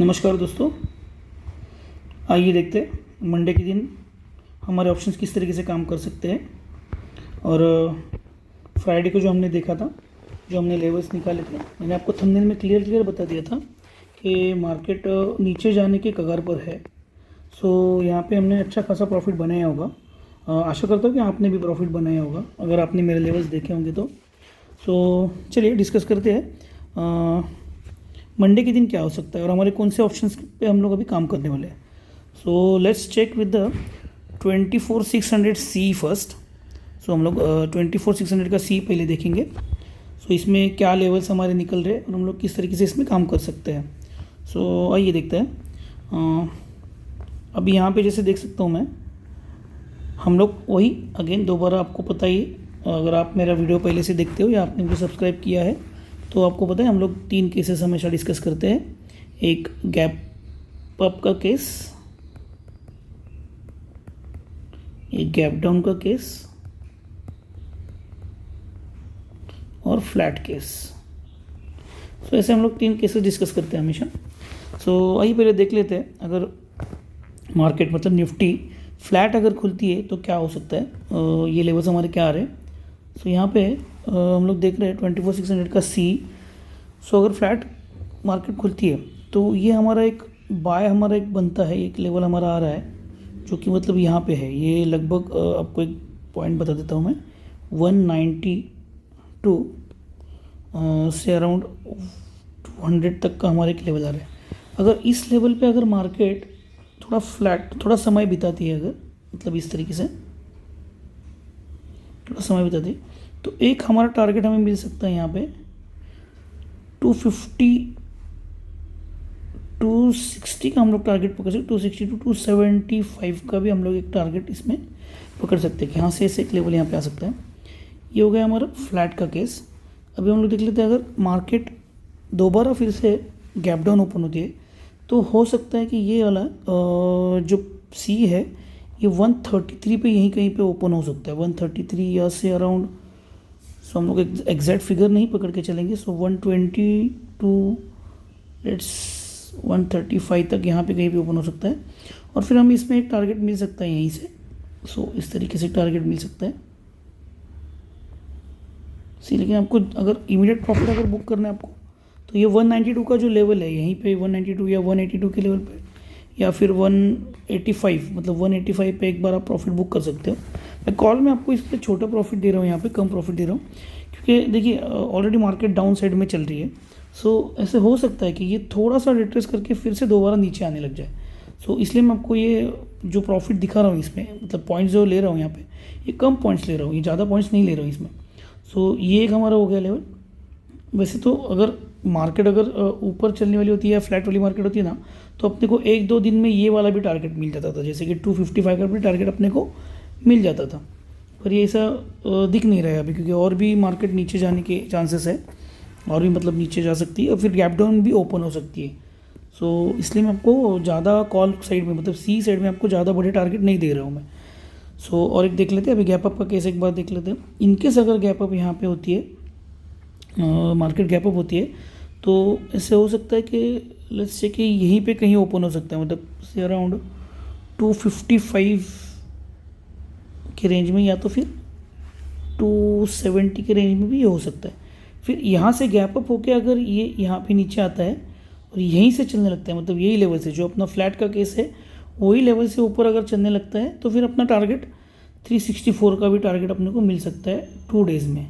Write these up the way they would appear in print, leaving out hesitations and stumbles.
नमस्कार दोस्तों, आइए देखते हैं मंडे के दिन हमारे ऑप्शंस किस तरीके से काम कर सकते हैं। और फ्राइडे को जो हमने देखा था, जो हमने लेवल्स निकाले थे, मैंने आपको थंबनेल में क्लियर बता दिया था कि मार्केट नीचे जाने के कगार पर है। सो यहाँ पे हमने अच्छा खासा प्रॉफिट बनाया होगा। आशा करता हूँ कि आपने भी प्रॉफिट बनाया होगा अगर आपने मेरे लेवल्स देखे होंगे तो। सो चलिए डिस्कस करते हैं मंडे के दिन क्या हो सकता है और हमारे कौन से ऑप्शंस पे हम लोग अभी काम करने वाले हैं। So let's check with the 24,600 C first. So हम लोग 24,600 का सी पहले देखेंगे। सो इसमें क्या लेवल्स हमारे निकल रहे हैं और हम लोग किस तरीके से इसमें काम कर सकते हैं। सो आइए देखते हैं। अभी यहाँ पे जैसे देख सकता हूँ मैं, हम लोग वही अगेन दोबारा, आपको पता ही, अगर आप मेरा वीडियो पहले से देखते हो या आपने मुझे सब्सक्राइब किया है तो आपको पता है हम लोग 3 केसेस हमेशा डिस्कस करते हैं। एक गैप अप का केस, एक गैप डाउन का केस और फ्लैट केस। सो ऐसे हम लोग 3 केसेस डिस्कस करते हैं हमेशा। सो आइए पहले देख लेते हैं, अगर मार्केट मतलब निफ्टी फ्लैट अगर खुलती है तो क्या हो सकता है, ये लेवल्स हमारे क्या आ रहे हैं। सो यहाँ पे हम लोग देख रहे हैं 24,600 का सी। सो अगर फ्लैट मार्केट खुलती है तो ये हमारा एक बाय हमारा एक बनता है, एक लेवल हमारा आ रहा है जो कि मतलब यहाँ पे है। ये लगभग आपको एक पॉइंट बता देता हूँ मैं, 192 से अराउंड 200 तक का हमारा एक लेवल आ रहा है। अगर इस लेवल पे अगर मार्केट थोड़ा फ्लैट, थोड़ा समय बिताती है, अगर मतलब इस तरीके से थोड़ा समय बिताती है तो एक हमारा टारगेट हमें मिल सकता है यहाँ पे 250 260 का हम लोग टारगेट पकड़ सकते, 260 टू 275 का भी हम लोग एक टारगेट इसमें पकड़ सकते हैं कि यहाँ से एक लेवल यहाँ पे आ सकता है। ये हो गया हमारा फ्लैट का केस। अभी हम लोग देख लेते हैं, अगर मार्केट दोबारा फिर से गैप डाउन ओपन होती है तो हो सकता है कि ये वाला जो सी है ये 133 पे यहीं कहीं पे ओपन हो सकता है, 133 या से अराउंड। सो हम लोग एग्जैक्ट फिगर नहीं पकड़ के चलेंगे। सो 120 टू लेट्स 135 तक यहाँ पे कहीं भी ओपन हो सकता है और फिर हम इसमें एक टारगेट मिल सकता है यहीं से। सो इस तरीके से टारगेट मिल सकता है सी। लेकिन आपको अगर इमीडिएट प्रॉफिट अगर बुक करना है आपको तो ये 192 का जो लेवल है यहीं पे 192 या 182 के लेवल पे या फिर 185, मतलब 185 पे एक बार आप प्रॉफिट बुक कर सकते हो। मैं कॉल में आपको इस पर छोटा प्रॉफिट दे रहा हूँ, यहाँ पे कम प्रॉफिट दे रहा हूँ क्योंकि देखिए ऑलरेडी मार्केट डाउन साइड में चल रही है। सो ऐसे हो सकता है कि ये थोड़ा सा रिट्रेस करके फिर से दोबारा नीचे आने लग जाए। सो इसलिए मैं आपको ये जो प्रॉफिट दिखा रहा हूँ इसमें, मतलब पॉइंट्स जो ले रहा हूँ यहाँ पे, ये कम पॉइंट्स ले रहा हूँ, ये ज़्यादा पॉइंट्स नहीं ले रहा हूँ इसमें। सो ये एक हमारा हो गया लेवल। वैसे तो अगर मार्केट अगर ऊपर चलने वाली होती है या फ्लैट वाली मार्केट होती है ना, तो अपने को 1-2 दिन में ये वाला भी टारगेट मिल जाता था, जैसे कि 255 का भी टारगेट अपने को मिल जाता था। पर ये ऐसा दिख नहीं रहा है अभी, क्योंकि और भी मार्केट नीचे जाने के चांसेस है, और भी मतलब नीचे जा सकती है और फिर गैप डाउन भी ओपन हो सकती है। सो इसलिए मैं आपको ज़्यादा कॉल साइड में, मतलब सी साइड में आपको ज़्यादा बड़े टारगेट नहीं दे रहा हूँ मैं। सो और एक देख लेते हैं, अभी गैप अप का केस एक बार देख लेते हैं। इनकेस अगर गैप अप यहाँ पे होती है, मार्केट गैप अप होती है, तो ऐसे हो सकता है कि लेट्स से कि यहीं पे कहीं ओपन हो सकता है, मतलब से अराउंड 255 के रेंज में या तो फिर 270 के रेंज में भी ये हो सकता है। फिर यहाँ से गैप अप होकर अगर ये यहाँ पे नीचे आता है और यहीं से चलने लगता है, मतलब यही लेवल से, जो अपना फ्लैट का केस है वही लेवल से ऊपर अगर चलने लगता है, तो फिर अपना टारगेट 364 का भी टारगेट अपने को मिल सकता है 2 डेज़ में।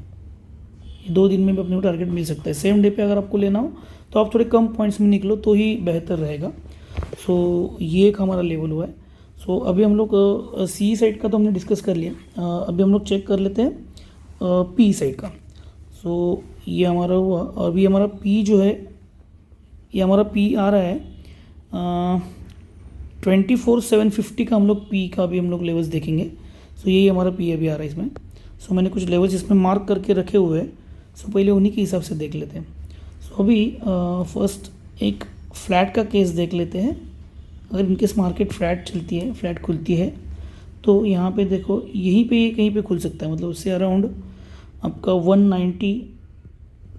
2 दिन में भी अपने को टारगेट मिल सकता है। सेम डे पे अगर आपको लेना हो तो आप थोड़े कम पॉइंट्स में निकलो तो ही बेहतर रहेगा। सो ये एक हमारा लेवल हुआ है। सो अभी हम लोग सी साइड का तो हमने डिस्कस कर लिया। अभी हम लोग चेक कर लेते हैं पी साइड का। सो ये हमारा हुआ, और अभी हमारा पी जो है, ये हमारा पी आ रहा है 24,750 का। हम लोग पी का भी हम लोग लेवल्स देखेंगे। सो यही हमारा पी अभी आ रहा है इसमें। सो मैंने कुछ लेवल्स इसमें मार्क करके रखे हुए हैं। सो पहले उन्हीं के हिसाब से देख लेते हैं। सो अभी फर्स्ट एक फ्लैट का केस देख लेते हैं। अगर इनकेस मार्केट फ्लैट चलती है, फ्लैट खुलती है, तो यहाँ पे देखो यहीं पे कहीं पे खुल सकता है, मतलब उससे अराउंड आपका 190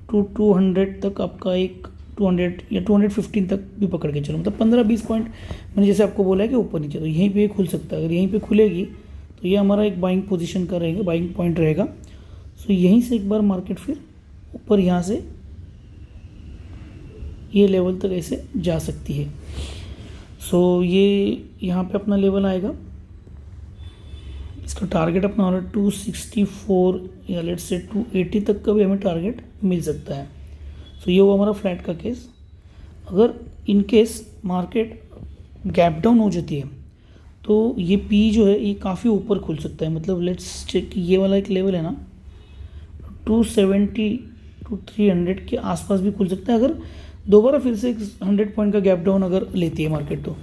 टू 200 तक आपका एक 200 या 215 तक भी पकड़ के चलो, मतलब 15-20 पॉइंट मैंने जैसे आपको बोला है कि ऊपर नीचे, तो यहीं पे खुल सकता है। अगर यहीं पे खुलेगी तो ये हमारा एक बाइंग पोजीशन का रहेगा, बाइंग पॉइंट रहेगा। सो यहीं से एक बार मार्केट फिर ऊपर यहाँ से ये लेवल तक ऐसे जा सकती है। सो ये यहाँ पे अपना लेवल आएगा, इसका टारगेट अपना हो रहा है 264 या लेट्स से 280 तक का भी हमें टारगेट मिल सकता है। सो ये वो हमारा फ्लैट का केस। अगर in case market gap down हो जाती है तो ये पी जो है ये काफ़ी ऊपर खुल सकता है, मतलब लेट्स चेक, ये वाला एक लेवल है ना 270 to 300 के आसपास भी खुल सकता है, अगर दोबारा फिर से 100 पॉइंट का गैप डाउन अगर लेती है मार्केट तो।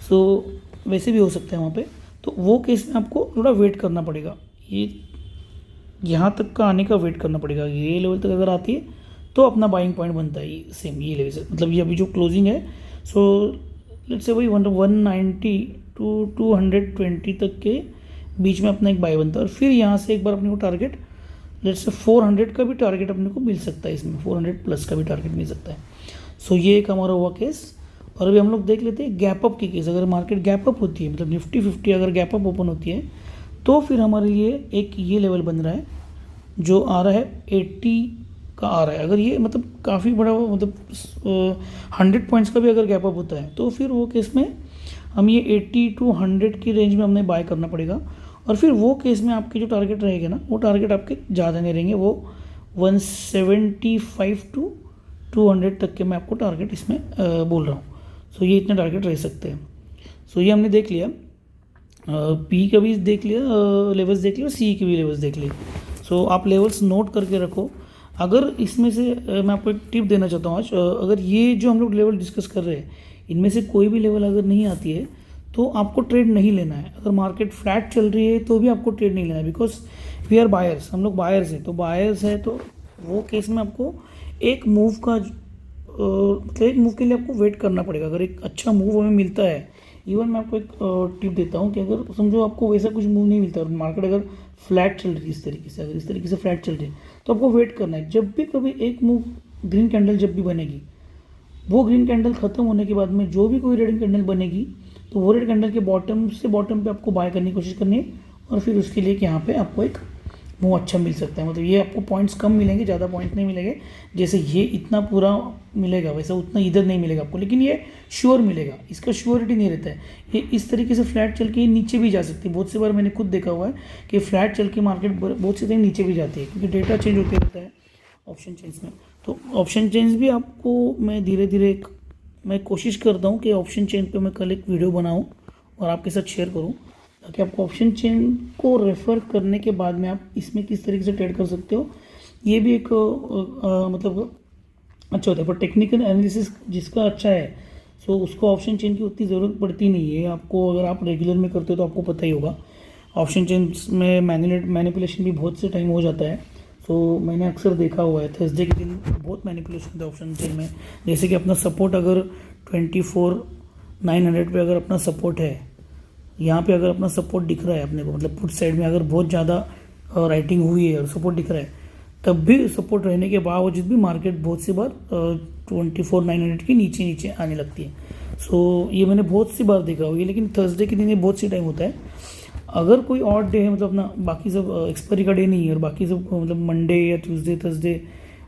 सो वैसे भी हो सकता है वहाँ पे, तो वो केस में आपको थोड़ा वेट करना पड़ेगा, ये यहाँ तक का आने का वेट करना पड़ेगा। ये लेवल तक अगर आती है तो अपना बाइंग पॉइंट बनता है ये सेम ये लेवल से, मतलब ये अभी जो क्लोजिंग है। सो लेट्स से वही 190 to 220 तक के बीच में अपना एक बाय बनता है, और फिर यहाँ से एक बार अपने को टारगेट लेट्स से 400 का भी टारगेट अपने को मिल सकता है, इसमें 400 प्लस का भी टारगेट मिल सकता है। सो ये एक हमारा हुआ केस। और अभी हम लोग देख लेते हैं गैप अप की केस। अगर मार्केट गैप अप होती है, मतलब निफ्टी 50 अगर गैप अप ओपन होती है तो फिर हमारे लिए एक ये लेवल बन रहा है जो आ रहा है 80 का आ रहा है। अगर ये मतलब काफ़ी बड़ा मतलब 100 पॉइंट्स का भी अगर गैप अप होता है तो फिर वो केस में हम ये 80 to 100 की रेंज में हमने बाय करना पड़ेगा। और फिर वो केस में आपके जो टारगेट रहेगा ना, वो टारगेट आपके ज़्यादा नहीं रहेंगे, वो 175 to 200 तक के मैं आपको टारगेट इसमें बोल रहा हूँ। सो ये इतने टारगेट रह सकते हैं। सो ये हमने देख लिया, पी का भी देख लिया, लेवल्स देख लिया, और सी के भी लेवल्स देख लिए। सो आप लेवल्स नोट करके रखो। अगर इसमें से मैं आपको एक टिप देना चाहता हूँ आज, अगर ये जो हम लोग लेवल डिस्कस कर रहे हैं इनमें से कोई भी लेवल अगर नहीं आती है तो आपको ट्रेड नहीं लेना है। अगर मार्केट फ्लैट चल रही है तो भी आपको ट्रेड नहीं लेना है, बिकॉज वी आर बायर्स, हम लोग बायर्स हैं। तो बायर्स है तो वो केस में आपको एक मूव का मतलब एक मूव के लिए आपको वेट करना पड़ेगा। अगर एक अच्छा मूव हमें मिलता है, इवन मैं आपको एक टिप देता हूँ कि अगर समझो आपको वैसा कुछ मूव नहीं मिलता और मार्केट अगर फ्लैट चल रही है इस तरीके से, अगर इस तरीके से फ्लैट चल रही है तो आपको वेट करना है। जब भी कभी एक मूव ग्रीन कैंडल जब भी बनेगी, वो ग्रीन कैंडल ख़त्म होने के बाद में जो भी कोई रेड कैंडल बनेगी तो वो रेड कैंडल के बॉटम से बॉटम पे आपको बाय करने की कोशिश करनी है, और फिर उसके लिए कि यहाँ पे आपको एक मूव अच्छा मिल सकता है। मतलब ये आपको पॉइंट्स कम मिलेंगे, ज़्यादा पॉइंट नहीं मिलेंगे। जैसे ये इतना पूरा मिलेगा वैसा उतना इधर नहीं मिलेगा आपको, लेकिन ये श्योर मिलेगा, इसका श्योरिटी नहीं रहता है। ये इस तरीके से फ्लैट चल के नीचे भी जा सकती है। बहुत सी बार मैंने खुद देखा हुआ है कि फ्लैट चल के मार्केट बहुत से टाइम नीचे भी जाती है, क्योंकि डेटा चेंज होते रहता है ऑप्शन चेंज में। तो ऑप्शन चेंज भी आपको मैं धीरे धीरे मैं कोशिश करता हूँ कि ऑप्शन चेंज पे मैं कल एक वीडियो बनाऊँ और आपके साथ शेयर करूँ, ताकि आपको ऑप्शन चेन को रेफ़र करने के बाद में आप इसमें किस तरीके से ट्रेड कर सकते हो, ये भी एक मतलब अच्छा होता है। पर टेक्निकल एनालिसिस जिसका अच्छा है सो उसको ऑप्शन चेन की उतनी ज़रूरत पड़ती नहीं है आपको। अगर आप रेगुलर में करते हो तो आपको पता ही होगा, ऑप्शन चेन में मैनिपुलेशन भी बहुत से टाइम हो जाता है। तो मैंने अक्सर देखा हुआ है थर्सडे के दिन बहुत मैनिपुलेशन होता है ऑप्शन चेन में। जैसे कि अपना सपोर्ट अगर 24,900 पे अगर अपना सपोर्ट है, यहाँ पे अगर अपना सपोर्ट दिख रहा है अपने को, मतलब पुट साइड में अगर बहुत ज़्यादा राइटिंग हुई है और सपोर्ट दिख रहा है, तब भी सपोर्ट रहने के बावजूद भी मार्केट बहुत सी बार 24,900 के नीचे नीचे आने लगती है। सो ये मैंने बहुत सी बार देखा हुआ है, लेकिन थर्सडे के दिन ये बहुत सी टाइम होता है। अगर कोई और डे है, मतलब अपना बाकी सब एक्सपायरी का डे नहीं है और बाकी सब मतलब मंडे या Tuesday Thursday,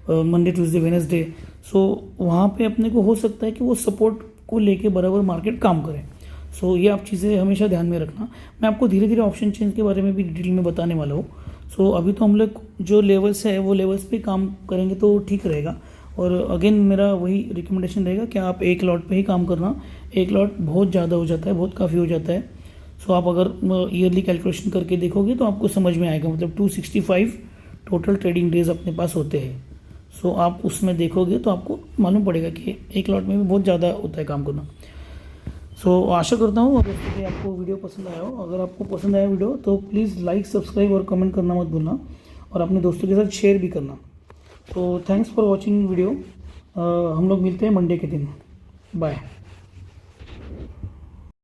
Monday Tuesday Wednesday, so वहाँ पे अपने को हो सकता है कि वो सपोर्ट को लेके बराबर मार्केट काम करे। सो ये आप चीज़ें हमेशा ध्यान में रखना। मैं आपको धीरे धीरे ऑप्शन चेंज के बारे में भी डिटेल में बताने वाला हूँ। सो अभी तो हम लोग जो लेवल्स है वो लेवल्स पे काम करेंगे तो ठीक रहेगा। और अगेन मेरा वही रिकमेंडेशन रहेगा कि आप एक लॉट पे ही काम करना। एक लॉट बहुत ज़्यादा हो जाता है, बहुत काफ़ी हो जाता है। सो आप अगर ईयरली कैलकुलेशन करके देखोगे तो आपको समझ में आएगा, मतलब 265 टोटल ट्रेडिंग डेज अपने पास होते हैं। सो आप उसमें देखोगे तो आपको मालूम पड़ेगा कि एक लॉट में भी बहुत ज़्यादा होता है काम करना। सो आशा करता हूँ अगर आपको वीडियो पसंद आया हो। अगर आपको पसंद आया वीडियो तो प्लीज़ लाइक, सब्सक्राइब और कमेंट करना मत भूलना, और अपने दोस्तों के साथ शेयर भी करना। तो थैंक्स फॉर वॉचिंग वीडियो। हम लोग मिलते हैं मंडे के दिन। बाय।